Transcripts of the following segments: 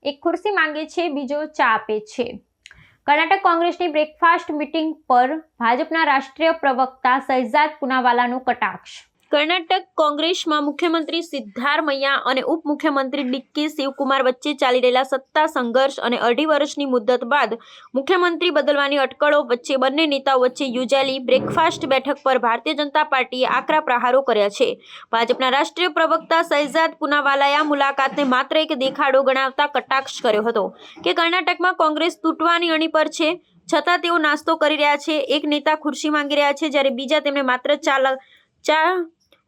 એક ખુરશી માંગે છે, બીજો ચા આપે છે। કર્ણાટક કોંગ્રેસની બ્રેકફાસ્ટ મીટિંગ પર ભાજપના રાષ્ટ્રીય પ્રવક્તા શહેજાદ પૂનાવાલાનો કટાક્ષ। કર્ણાટક કોંગ્રેસમાં મુખ્યમંત્રી સિદ્ધારમૈયા અને ઉપમુખ્યમંત્રી ડીકે શિવકુમાર વચ્ચે ચાલી રહેલા સત્તા સંઘર્ષ અને અઢી વર્ષની મુદ્દત બાદ મુખ્યમંત્રી બદલવાની અટકળો વચ્ચે બંને નેતાઓ વચ્ચે યોજાયેલી બ્રેકફાસ્ટ બેઠક પર ભારતીય જનતા પાર્ટીએ આકરા પ્રહારો કર્યા છે। ભાજપના રાષ્ટ્રીય પ્રવક્તા શહેજાદ પૂનાવાલાએ આ મુલાકાતને માત્ર એક દેખાડો ગણાવતા કટાક્ષ કર્યો હતો કે કર્ણાટકમાં કોંગ્રેસ તૂટવાની અણી પર છે, છતાં તેઓ નાસ્તો કરી રહ્યા છે। એક નેતા ખુરશી માંગી રહ્યા છે, જ્યારે બીજા તેમને માત્ર ચા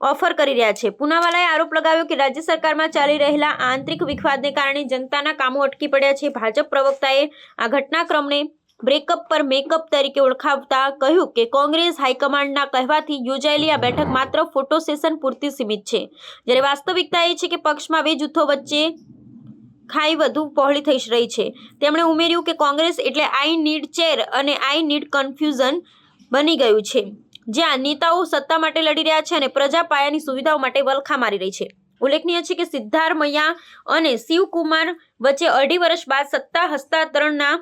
ઓફર કરી રહ્યા છે। પૂનાવાલાએ આરોપ લગાવ્યો કે રાજ્ય સરકારમાં ચાલી રહેલા આંતરિક વિવાદને કારણે જનતાના કામો અટકી પડ્યા છે। ભાજપ પ્રવક્તાએ આ ઘટનાક્રમને બ્રેકઅપ પર મેકઅપ તરીકે ઓળખાવતા કહ્યું કે કોંગ્રેસ હાઈકમાન્ડના કહેવાથી યોજાયેલી આ બેઠક માત્ર ફોટો સેશન પૂરતી સીમિત છે, જ્યારે વાસ્તવિકતા એ છે કે પક્ષમાં બે જૂથો વચ્ચે ખાઈ વધુ પહોળી થઈ રહી છે। તેમણે ઉમેર્યું કે કોંગ્રેસ એટલે આઈ નીડ ચેર અને આઈ નીડ કન્ફ્યુઝન બની ગયું છે, જ્યાં નેતાઓ સત્તા માટે લડી રહ્યા છે અને પ્રજા પાયાની સુવિધાઓ માટે વલખા મારી રહી છે। ઉલ્લેખનીય છે કે સિદ્ધારમૈયા અને શિવકુમાર વચ્ચે અઢી વર્ષ બાદ સત્તા હસ્તાંતરણના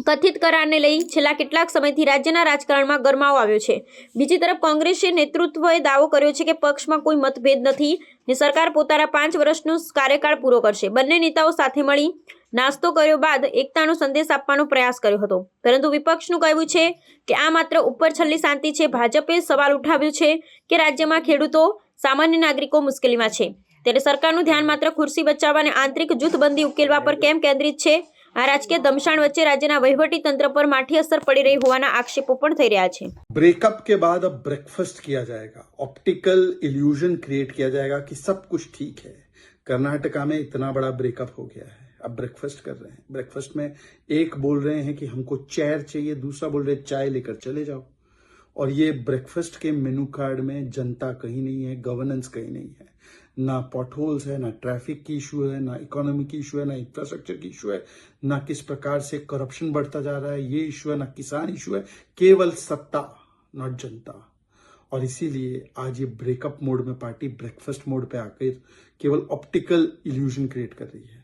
કથિત કરારને લઈ છેલ્લા કેટલાક સમયથી રાજ્યના રાજકારણમાં ગરમાવો આવ્યો છે। બીજી તરફ કોંગ્રેસ નેતૃત્વએ દાવો કર્યો છે કે પક્ષમાં કોઈ મતભેદ નથી ને સરકાર પોતાના 5 વર્ષનો કાર્યકાળ પૂરો કરશે। બંને નેતાઓ સાથે મળી નાસ્તો કર્યો બાદ એકતાનો સંદેશ આપવાનો પ્રયાસ કર્યો હતો, પરંતુ વિપક્ષનું કહેવું છે કે આ માત્ર ઉપરછલ્લી શાંતિ છે। ભાજપે સવાલ ઉઠાવ્યો છે કે રાજ્યમાં ખેડૂતો, સામાન્ય નાગરિકો મુશ્કેલીમાં છે, ત્યારે સરકારનું ધ્યાન માત્ર ખુરશી બચાવવા અને આંતરિક જૂથબંધી ઉકેલવા પર કેમ કેન્દ્રિત છે। આ રાજકીય દમશાણ વચ્ચે રાજ્યના વહીવટી તંત્ર પર માઠી અસર પડી રહી હોવાના આક્ષેપો પણ થઈ રહ્યા છે। ब्रेकअप के बाद अब ब्रेकफास्ट किया जाएगा, ऑप्टिकल इल्यूजन क्रिएट किया जाएगा कि सब कुछ ठीक है। कर्नाटका में इतना बड़ा ब्रेकअप हो गया है, अब ब्रेकफास्ट कर रहे हैं। ब्रेकफास्ट में एक बोल रहे हैं कि हमको चेयर चाहिए, दूसरा बोल रहे हैं चाय लेकर चले जाओ। और ये ब्रेकफास्ट के मेनू कार्ड में जनता कहीं नहीं है, गवर्नेंस कहीं नहीं है, ना पॉटहोल्स है, ना ट्रैफिक की इशू है, ना इकोनॉमी की इशू है, ना इंफ्रास्ट्रक्चर की इशू है, ना किस प्रकार से करप्शन बढ़ता जा रहा है ये इशू है, ना किसान इशू है, केवल सत्ता, नॉट जनता। और इसीलिए आज ये ब्रेकअप मोड में पार्टी ब्रेकफास्ट मोड पे आकर केवल ऑप्टिकल इल्यूजन क्रिएट कर रही है।